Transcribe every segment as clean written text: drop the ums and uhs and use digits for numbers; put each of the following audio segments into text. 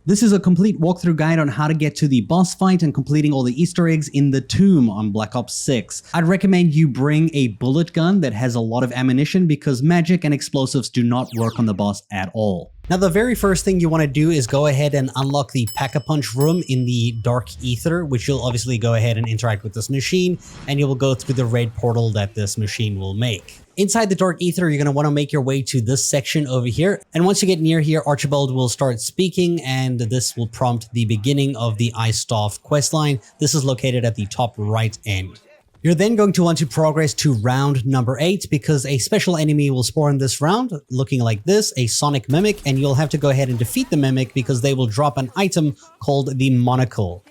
This is a complete walkthrough guide on how to get to the boss fight and completing all the Easter eggs in the tomb on Black Ops 6. I'd recommend you bring a bullet gun that has a lot of ammunition because magic and explosives do not work on the boss at all. Now the very first thing you want to do is go ahead and unlock the Pack-a-Punch room in the Dark Ether, which you'll obviously go ahead and interact with this machine, and you will go through the red portal that this machine will make. Inside the Dark Ether, you're going to want to make your way to this section over here, and once you get near here, Archibald will start speaking, and this will prompt the beginning of the Ice Staff questline. This is located at the top right end. You're then going to want to progress to round number 8 because a special enemy will spawn this round looking like this, a Sonic Mimic, and you'll have to go ahead and defeat the Mimic because they will drop an item called the Monocle,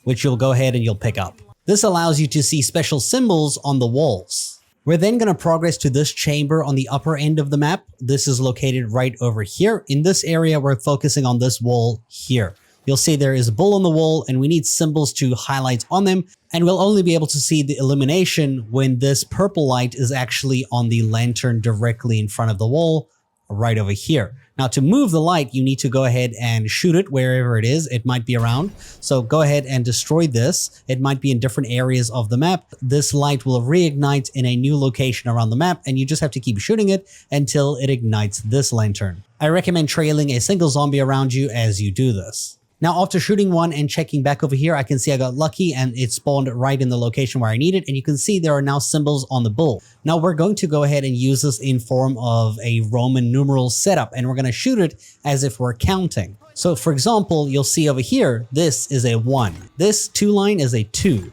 which you'll go ahead and you'll pick up. This allows you to see special symbols on the walls. We're then going to progress to this chamber on the upper end of the map. This is located right over here. In this area, we're focusing on this wall here. You'll see there is a bull on the wall and we need symbols to highlight on them, and we'll only be able to see the illumination when this purple light is actually on the lantern directly in front of the wall right over here. Now to move the light, you need to go ahead and shoot it wherever it is. It might be around. So go ahead and destroy this. It might be in different areas of the map. This light will reignite in a new location around the map, and you just have to keep shooting it until it ignites this lantern. I recommend trailing a single zombie around you as you do this. Now, after shooting one and checking back over here, I can see I got lucky and it spawned right in the location where I need it. And you can see there are now symbols on the bull. Now we're going to go ahead and use this in form of a Roman numeral setup, and we're going to shoot it as if we're counting. So for example, you'll see over here, this is a 1. This 2 line is a 2.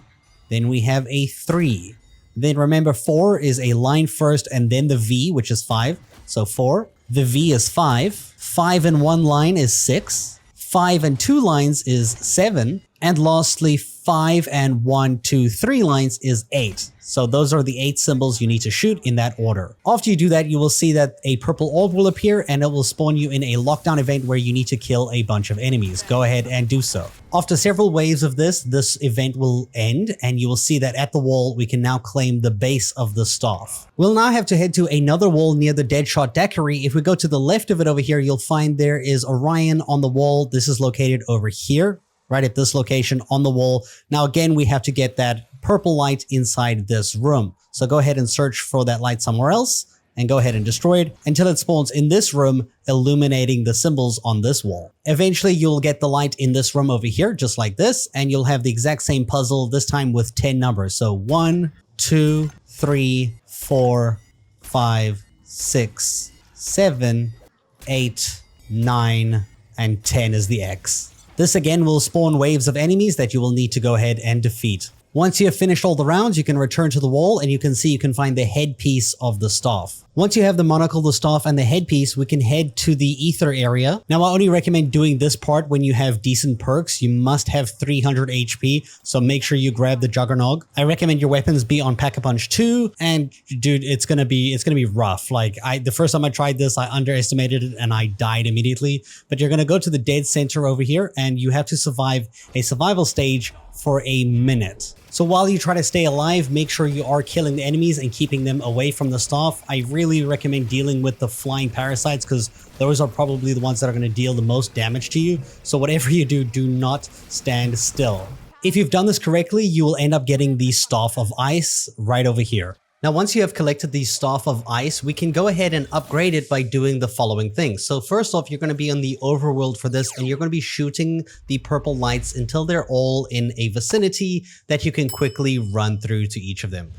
Then we have a 3. Then remember 4 is a line first and then the V, which is 5. So 4. The V is 5. 5 and 1 line is 6. 5 and 2 lines is 7, and lastly 5 and 1, 2, 3 lines is 8. So those are the 8 symbols you need to shoot in that order. After you do that, you will see that a purple orb will appear and it will spawn you in a lockdown event where you need to kill a bunch of enemies. Go ahead and do so. After several waves of this event will end, and you will see that at the wall we can now claim the base of the staff. We'll now have to head to another wall near the Deadshot Daiquiri. If we go to the left of it over here, you'll find there is Orion on the wall. This is located over here, right at this location on the wall. Now again, we have to get that purple light inside this room. So go ahead and search for that light somewhere else and go ahead and destroy it until it spawns in this room, illuminating the symbols on this wall. Eventually, you'll get the light in this room over here, just like this, and you'll have the exact same puzzle, this time with 10 numbers. So 1, 2, 3, 4, 5, 6, 7, 8, 9, and 10 is the X. This again will spawn waves of enemies that you will need to go ahead and defeat. Once you have finished all the rounds, you can return to the wall and you can see you can find the headpiece of the staff. Once you have the monocle, the staff, and the headpiece, we can head to the ether area. Now, I only recommend doing this part when you have decent perks. You must have 300 HP, so make sure you grab the Juggernog. I recommend your weapons be on Pack-a-Punch 2, and dude, it's gonna be rough. Like, the first time I tried this, I underestimated it and I died immediately. But you're gonna go to the dead center over here, and you have to survive a survival stage for a minute. So while you try to stay alive, make sure you are killing the enemies and keeping them away from the staff. I really recommend dealing with the flying parasites because those are probably the ones that are going to deal the most damage to you. So whatever you do, do not stand still. If you've done this correctly, you will end up getting the Staff of Ice right over here. Now, once you have collected the Staff of Ice, we can go ahead and upgrade it by doing the following things. So first off, you're going to be on the overworld for this, and you're going to be shooting the purple lights until they're all in a vicinity that you can quickly run through to each of them.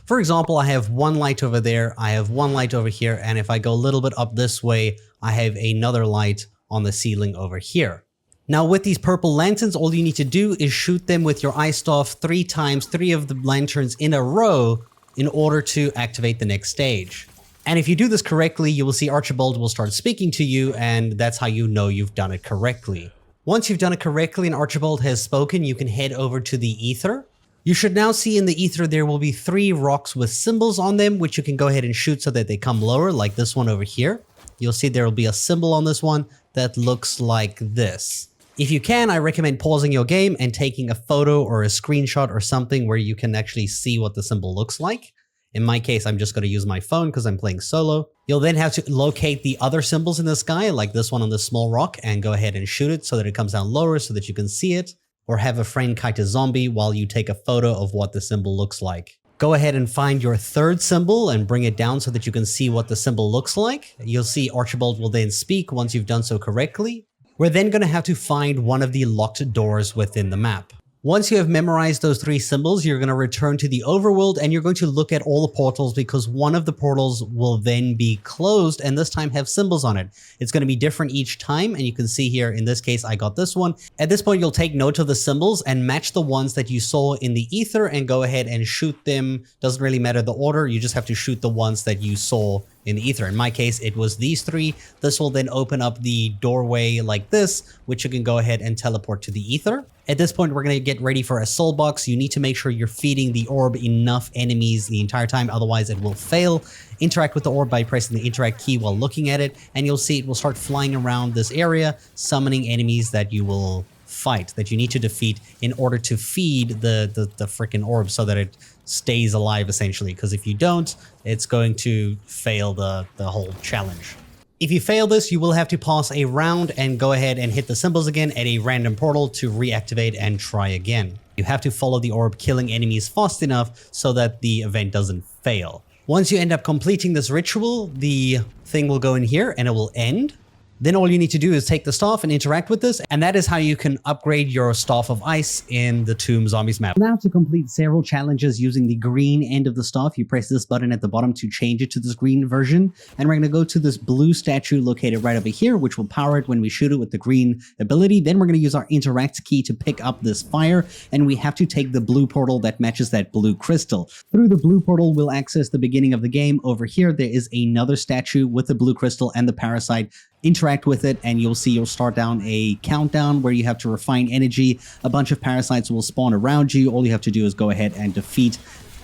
For example, I have one light over there, I have one light over here, and if I go a little bit up this way, I have another light on the ceiling over here. Now with these purple lanterns, all you need to do is shoot them with your ice staff 3 times, 3 of the lanterns in a row, in order to activate the next stage. And if you do this correctly, you will see Archibald will start speaking to you, and that's how you know you've done it correctly. Once you've done it correctly and Archibald has spoken, you can head over to the ether. You should now see in the ether there will be 3 rocks with symbols on them, which you can go ahead and shoot so that they come lower, like this one over here. You'll see there will be a symbol on this one that looks like this. If you can, I recommend pausing your game and taking a photo or a screenshot or something where you can actually see what the symbol looks like. In my case, I'm just going to use my phone because I'm playing solo. You'll then have to locate the other symbols in the sky, like this one on the small rock, and go ahead and shoot it so that it comes down lower so that you can see it, or have a friend kite a zombie while you take a photo of what the symbol looks like. Go ahead and find your third symbol and bring it down so that you can see what the symbol looks like. You'll see Archibald will then speak once you've done so correctly. We're then going to have to find one of the locked doors within the map. Once you have memorized those 3 symbols, you're going to return to the overworld and you're going to look at all the portals because one of the portals will then be closed and this time have symbols on it. It's going to be different each time, and you can see here in this case I got this one. At this point you'll take note of the symbols and match the ones that you saw in the ether and go ahead and shoot them. Doesn't really matter the order, you just have to shoot the ones that you saw in the ether. In my case, it was these 3. This will then open up the doorway like this, which you can go ahead and teleport to the ether. At this point, we're going to get ready for a soul box. You need to make sure you're feeding the orb enough enemies the entire time, otherwise it will fail. Interact with the orb by pressing the interact key while looking at it, and you'll see it will start flying around this area, summoning enemies that you will fight, that you need to defeat in order to feed the freaking orb so that it stays alive, essentially, because if you don't, it's going to fail the whole challenge. If you fail this, you will have to pause a round and go ahead and hit the symbols again at a random portal to reactivate and try again. You have to follow the orb, killing enemies fast enough so that the event doesn't fail. Once you end up completing this ritual, the thing will go in here and it will end. Then all you need to do is take the staff and interact with this, and that is how you can upgrade your Staff of Ice in the Tomb Zombies map. Now, to complete several challenges using the green end of the staff, you press this button at the bottom to change it to this green version, and we're going to go to this blue statue located right over here, which will power it when we shoot it with the green ability. Then we're going to use our interact key to pick up this fire, and we have to take the blue portal that matches that blue crystal. Through the blue portal, we'll access the beginning of the game. Over here, there is another statue with the blue crystal and the parasite. Interact with it and you'll see you'll start down a countdown where you have to refine energy. A bunch of parasites will spawn around you. All you have to do is go ahead and defeat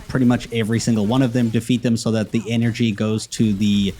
pretty much every single one of them. Defeat them so that the energy goes to the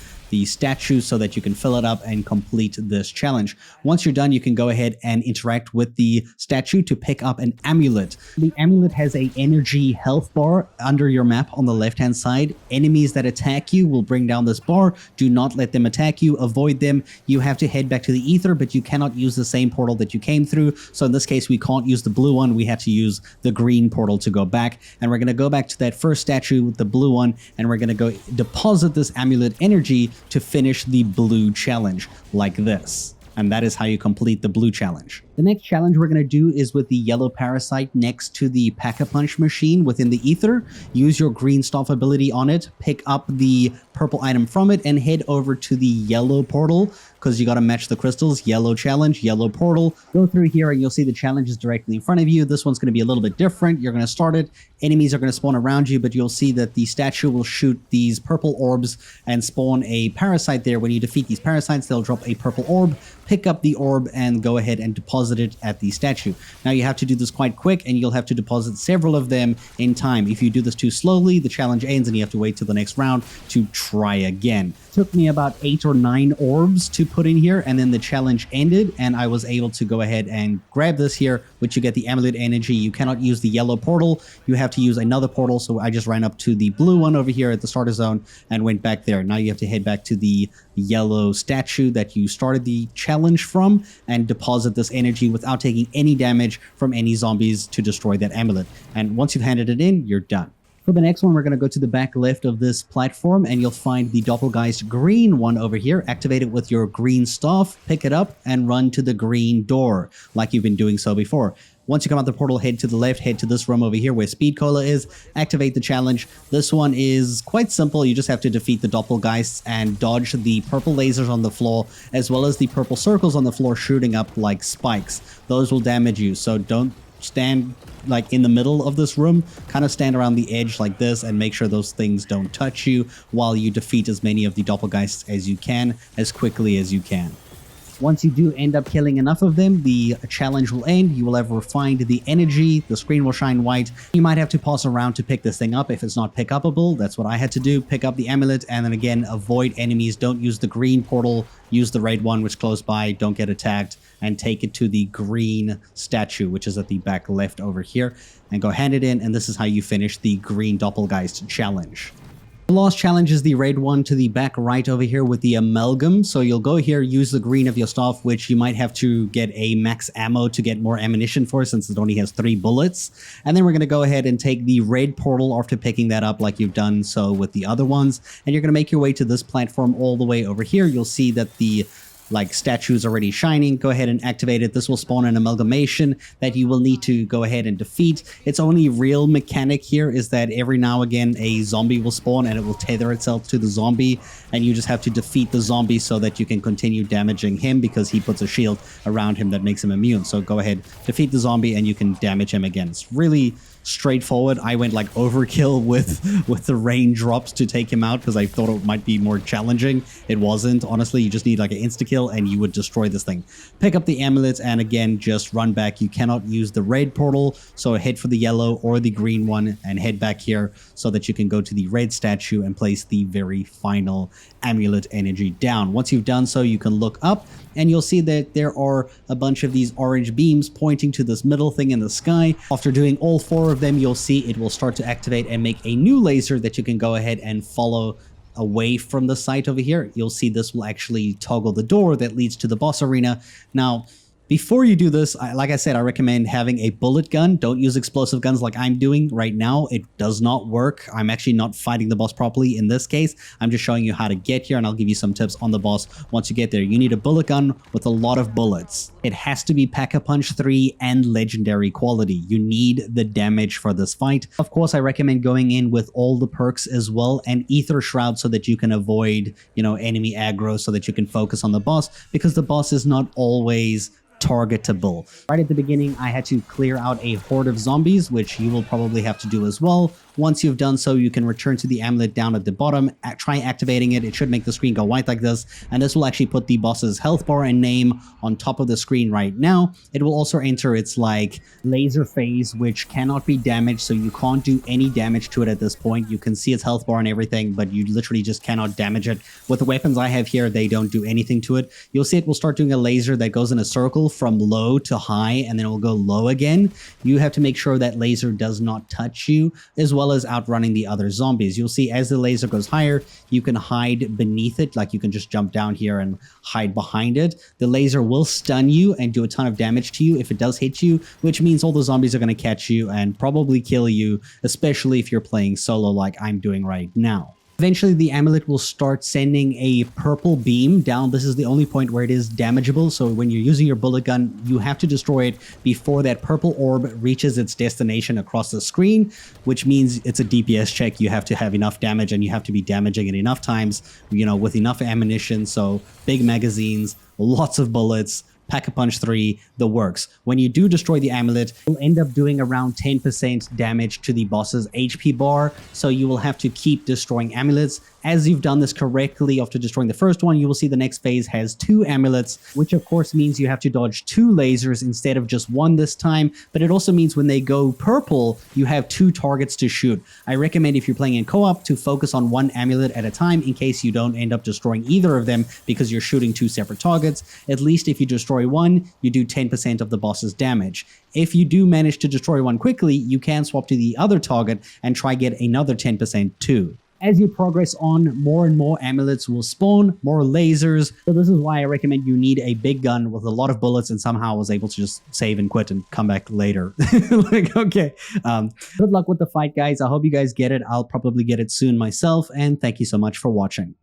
statue so that you can fill it up and complete this challenge. Once you're done, you can go ahead and interact with the statue to pick up an amulet. The amulet has a energy health bar under your map on the left-hand side. Enemies that attack you will bring down this bar. Do not let them attack you. Avoid them. You have to head back to the ether, but you cannot use the same portal that you came through. So in this case, we can't use the blue one. We have to use the green portal to go back. And we're going to go back to that first statue with the blue one, and we're going to go deposit this amulet energy to finish the blue challenge like this. And that is how you complete the blue challenge. The next challenge we're going to do is with the yellow parasite next to the Pack-a-Punch machine within the ether. Use your green staff ability on it, pick up the purple item from it, and head over to the yellow portal because you got to match the crystals. Yellow challenge, yellow portal. Go through here and you'll see the challenge is directly in front of you. This one's going to be a little bit different. You're going to start it. Enemies are going to spawn around you, but you'll see that the statue will shoot these purple orbs and spawn a parasite there. When you defeat these parasites, they'll drop a purple orb. Pick up the orb and go ahead and deposit it at the statue. Now you have to do this quite quick and you'll have to deposit several of them in time. If you do this too slowly, the challenge ends and you have to wait till the next round to try again. It took me about 8 or 9 orbs to put in here, and then the challenge ended and I was able to go ahead and grab this here, which you get the amulet energy. You cannot use the yellow portal. You have to use another portal, so I just ran up to the blue one over here at the starter zone and went back there. Now you have to head back to the yellow statue that you started the challenge from and deposit this energy without taking any damage from any zombies to destroy that amulet. And once you've handed it in, you're done. For the next one, we're going to go to the back left of this platform and you'll find the Doppelgeist green one over here. Activate it with your green staff, pick it up, and run to the green door like you've been doing so before. Once you come out the portal, head to the left, head to this room over here where Speed Cola is, activate the challenge. This one is quite simple. You just have to defeat the Doppelgeists and dodge the purple lasers on the floor, as well as the purple circles on the floor shooting up like spikes. Those will damage you, so don't stand like in the middle of this room. Kind of stand around the edge like this and make sure those things don't touch you while you defeat as many of the Doppelgeists as you can, as quickly as you can. Once you do end up killing enough of them, the challenge will end. You will have refined the energy. The screen will shine white. You might have to pause around to pick this thing up if it's not pick upable. That's what I had to do. Pick up the amulet and then again, avoid enemies. Don't use the green portal. Use the red one, which is close by. Don't get attacked. And take it to the green statue, which is at the back left over here. And go hand it in. And this is how you finish the green Doppelgeist challenge. The last challenge is the red one to the back right over here with the amalgam. So you'll go here, use the green of your staff, which you might have to get a max ammo to get more ammunition for since it only has 3 bullets. And then we're going to go ahead and take the red portal after picking that up like you've done so with the other ones. And you're going to make your way to this platform all the way over here. You'll see that the statues already shining. Go ahead and activate it. This will spawn an amalgamation that you will need to go ahead and defeat. Its only real mechanic here is that every now and again a zombie will spawn and it will tether itself to the zombie, and you just have to defeat the zombie so that you can continue damaging him because he puts a shield around him that makes him immune. So go ahead, defeat the zombie and you can damage him again. It's really straightforward. I went like overkill with the raindrops to take him out because I thought it might be more challenging. It wasn't. Honestly, you just need like an insta-kill and you would destroy this thing. Pick up the amulets and again, just run back. You cannot use the red portal, so head for the yellow or the green one and head back here so that you can go to the red statue and place the very final amulet energy down. Once you've done so, you can look up and you'll see that there are a bunch of these orange beams pointing to this middle thing in the sky. After doing all 4 of them, you'll see it will start to activate and make a new laser that you can go ahead and follow away from the site over here. You'll see this will actually toggle the door that leads to the boss arena. Now, before you do this, like I said, I recommend having a bullet gun. Don't use explosive guns like I'm doing right now. It does not work. I'm actually not fighting the boss properly in this case. I'm just showing you how to get here, and I'll give you some tips on the boss once you get there. You need a bullet gun with a lot of bullets. It has to be Pack-a-Punch 3 and legendary quality. You need the damage for this fight. Of course, I recommend going in with all the perks as well and Ether Shroud so that you can avoid, enemy aggro so that you can focus on the boss, because the boss is not always targetable. Right at the beginning, I had to clear out a horde of zombies, which you will probably have to do as well. Once you've done so, you can return to the amulet down at the bottom, try activating it. It should make the screen go white like this, and this will actually put the boss's health bar and name on top of the screen right now. It will also enter its laser phase, which cannot be damaged, so you can't do any damage to it at this point. You can see its health bar and everything, but you literally just cannot damage it. With the weapons I have here, they don't do anything to it. You'll see it will start doing a laser that goes in a circle from low to high, and then it will go low again. You have to make sure that laser does not touch you, as well as outrunning the other zombies. You'll see as the laser goes higher, you can hide beneath it, like you can just jump down here and hide behind it. The laser will stun you and do a ton of damage to you if it does hit you, which means all the zombies are going to catch you and probably kill you, especially if you're playing solo like I'm doing right now. Eventually, the amulet will start sending a purple beam down. This is the only point where it is damageable, so when you're using your bullet gun, you have to destroy it before that purple orb reaches its destination across the screen, which means it's a DPS check. You have to have enough damage, and you have to be damaging it enough times, with enough ammunition, so big magazines, lots of bullets, Pack-a-Punch 3, the works. When you do destroy the amulet, you'll end up doing around 10% damage to the boss's HP bar, so you will have to keep destroying amulets. As you've done this correctly after destroying the first one, you will see the next phase has 2 amulets, which of course means you have to dodge 2 lasers instead of just 1 this time, but it also means when they go purple, you have 2 targets to shoot. I recommend if you're playing in co-op to focus on 1 amulet at a time in case you don't end up destroying either of them because you're shooting 2 separate targets. At least if you destroy 1, you do 10% of the boss's damage. If you do manage to destroy 1 quickly, you can swap to the other target and try get another 10% too. As you progress on, more and more amulets will spawn, more lasers. So this is why I recommend you need a big gun with a lot of bullets, and somehow I was able to just save and quit and come back later. Okay. Good luck with the fight, guys. I hope you guys get it. I'll probably get it soon myself, and thank you so much for watching.